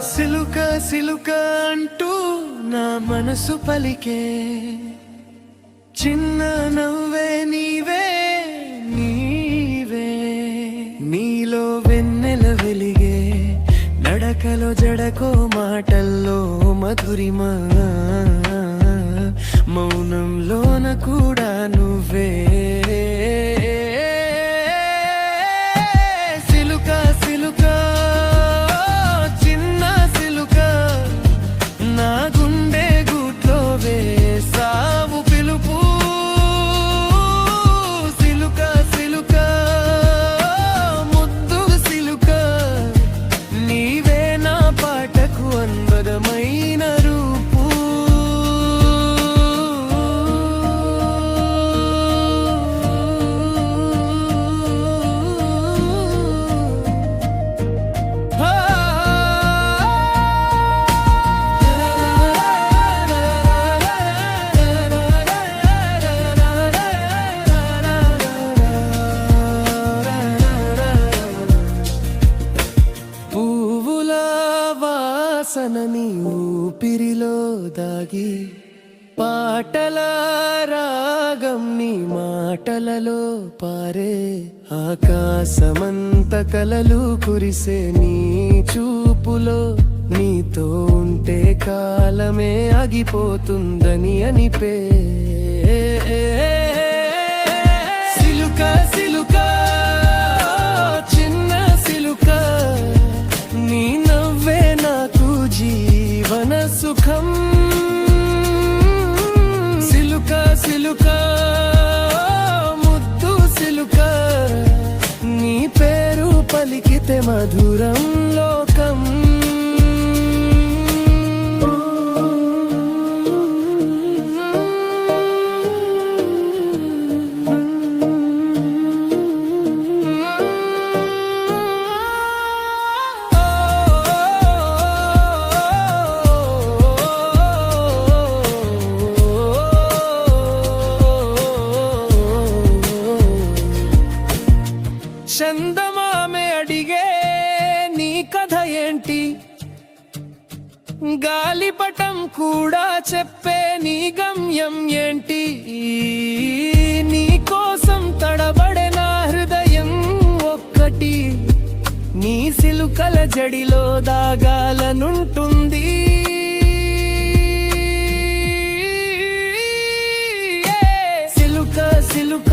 సిలుక సిలుక అంటూ నా మనసు పలికే చిన్న నవ్వే నీవే నీవే నీలో వెన్నెల వెలిగే నడకలో జడకో మాటల్లో మధురిమా మౌనంలోన కూడా నువ్వే సిలుక సిలుక చిన్న సిలుక నా గుండె గూట్లో వేసావు పిలుపు సిలుక సిలుక ముద్దు సిలుక నీవే నా పాటకు అందమైన రూపు వాసనని ఊపిరిలో దాగి పాటల రాగం నీ మాటలలో పారే ఆకాశమంత కలలు కురిసే నీ చూపులో నీతో ఉంటే కాలమే ఆగిపోతుందని అనిపే సిలుక సిలుక చిన్న సిలుక నీ నవ్వే నాకు జీవన సుఖం సిలుక సిలుక ముద్దు సిలుక నీ పేరు పలికితే మధురం లోకం చందమామె అడిగే నీ కథ ఏంటి గాలిపటం కూడా చెప్పే నీ గమ్యం ఏంటి నీ కోసం తడబడే నా హృదయం ఒక్కటి నీ సిలుకల జడిలో దాగాలనుంటుంది సిలుక సిలుక